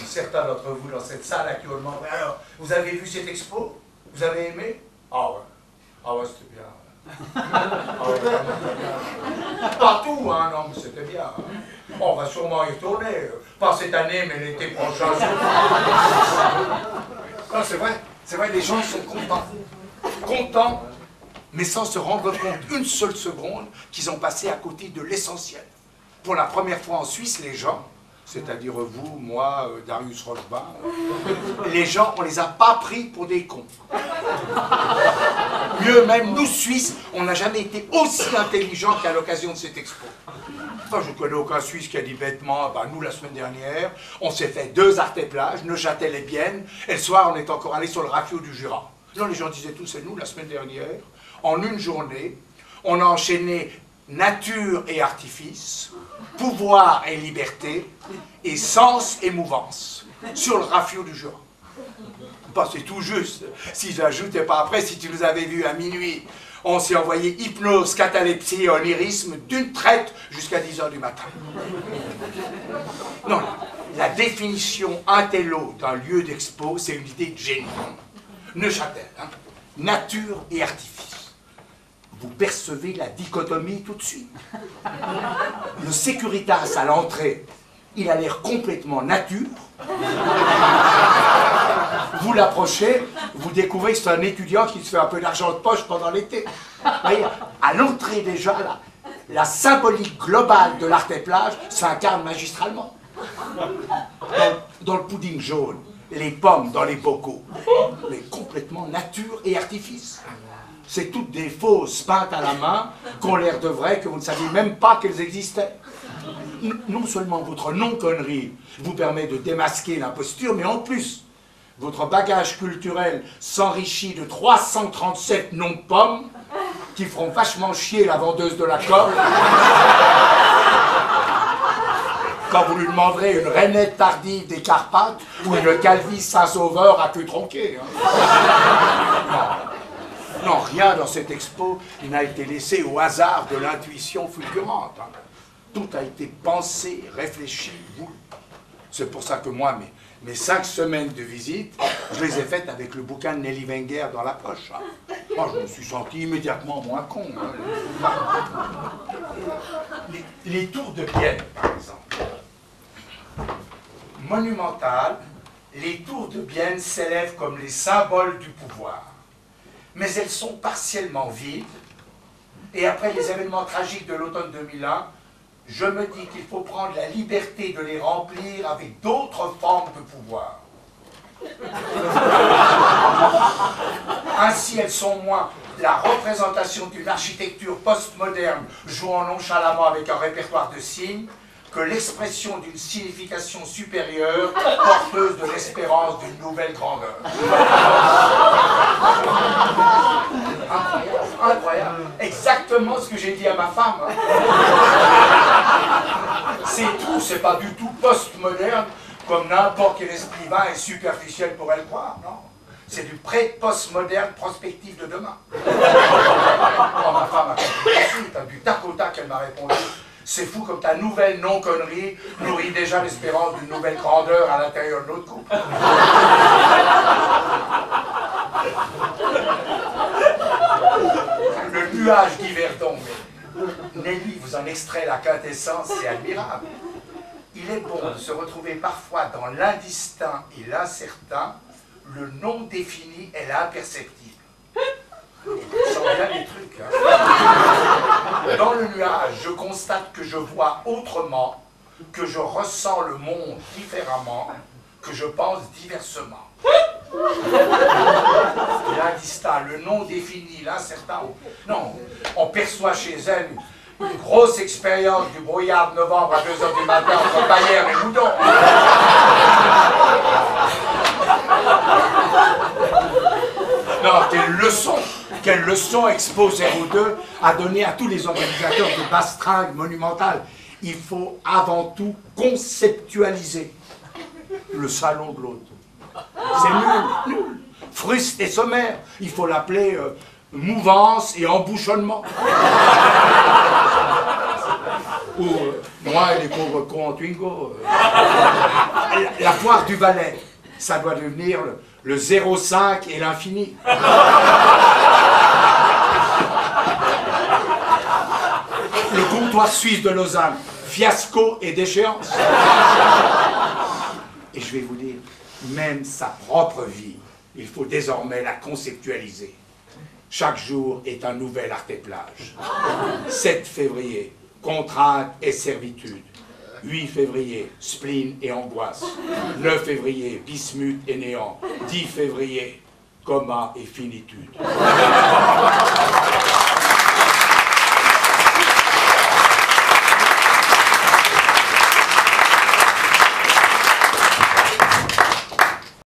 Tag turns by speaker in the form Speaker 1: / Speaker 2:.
Speaker 1: Certains d'entre vous dans cette salle à qui on demanderait, alors, vous avez vu cette expo? Vous avez aimé? Ah ouais. Ah ouais, c'était bien. Ah ouais, pas tout, hein, non, mais c'était bien. On va sûrement y retourner. Pas cette année, mais l'été prochain. Non, c'est vrai, les gens sont contents. Contents, mais sans se rendre compte une seule seconde qu'ils ont passé à côté de l'essentiel. Pour la première fois en Suisse, les gens, c'est-à-dire vous, moi, Darius Rochebin, les gens, on les a pas pris pour des cons. Mieux même, nous Suisses, on n'a jamais été aussi intelligents qu'à l'occasion de cette expo. Enfin, je ne connais aucun Suisse qui a dit bêtement, bah, nous la semaine dernière, on s'est fait 2 artés-plages, Neuchâtel et Bienne, et le soir on est encore allé sur le rafio du Jura. Non, les gens disaient tous, c'est nous la semaine dernière, en une journée, on a enchaîné nature et artifice, pouvoir et liberté, et sens et mouvance, sur le rafio du Jura. Bah, c'est tout juste. Si j'ajoutais pas après, si tu nous avais vus à minuit, on s'est envoyé hypnose, catalepsie et onirisme d'une traite jusqu'à 10 h du matin. Non, la définition intello d'un lieu d'expo, c'est une idée de génie. Neuchâtel, hein, nature et artifice. Vous percevez la dichotomie tout de suite. Le Securitas à l'entrée, il a l'air complètement nature. Vous l'approchez, vous découvrez que c'est un étudiant qui se fait un peu d'argent de poche pendant l'été. Vous voyez, à l'entrée déjà, la symbolique globale de l'arté-plage s'incarne magistralement. Dans le pudding jaune, les pommes dans les bocaux, mais complètement nature et artifice. C'est toutes des fausses peintes à la main qui ont l'air de vraies, que vous ne saviez même pas qu'elles existaient. Non seulement votre non-connerie vous permet de démasquer l'imposture, mais en plus, votre bagage culturel s'enrichit de 337 noms de pommes qui feront vachement chier la vendeuse de la Coop quand vous lui demanderez une rainette tardive des Carpates ou une Calvis Saint-Sauveur à queue tronquée. Non, rien dans cette expo n'a été laissé au hasard de l'intuition fulgurante. Tout a été pensé, réfléchi, voulu. C'est pour ça que moi, mes 5 semaines de visite, je les ai faites avec le bouquin de Nelly Wenger dans la poche. Moi, je me suis senti immédiatement moins con. Les tours de Bienne, par exemple. Monumentales, les tours de Bienne s'élèvent comme les symboles du pouvoir. Mais elles sont partiellement vides. Et après les événements tragiques de l'automne 2001, je me dis qu'il faut prendre la liberté de les remplir avec d'autres formes de pouvoir. Ainsi, elles sont moins la représentation d'une architecture postmoderne jouant nonchalamment avec un répertoire de signes que l'expression d'une signification supérieure porteuse de l'espérance d'une nouvelle grandeur. Incroyable, incroyable. Exactement ce que j'ai dit à ma femme. C'est tout, c'est pas du tout postmoderne comme n'importe quel esprit vain et superficiel pourrait le croire, non. C'est du pré-postmoderne prospectif de demain. Oh, ma femme a compris tout de suite, du tac au tac, elle m'a répondu. C'est fou comme ta nouvelle non-connerie nourrit déjà l'espérance d'une nouvelle grandeur à l'intérieur de notre couple. Le nuage d'Yverdon, mais Nelly vous en extrait la quintessence, c'est admirable. Il est bon de se retrouver parfois dans l'indistinct et l'incertain, le non défini et l'imperceptible. Je sens bien les trucs. Hein. Dans le nuage, je constate que je vois autrement, que je ressens le monde différemment, que je pense diversement. L'indistinct, le non défini, l'incertain. Non, on perçoit chez elle une grosse expérience du brouillard de novembre à 2 h du matin entre Bayer et Moudon. Non, quelle leçon Expo 02 a donné à tous les organisateurs de bastringues monumentales. Il faut avant tout conceptualiser le salon de l'autre. C'est nul, nul. Fruste et sommaire. Il faut l'appeler mouvance et embouchonnement. Ou moi et les pauvres cons en Twingo. La poire du Valais, ça doit devenir le 0,5 et l'infini. Le comptoir suisse de Lausanne, fiasco et déchéance. Et je vais vous dire, même sa propre vie, il faut désormais la conceptualiser. Chaque jour est un nouvel Arte-Plage. 7 février, contrainte et servitude. 8 février, spleen et angoisse. 9 février, bismuth et néant. 10 février, coma et finitude.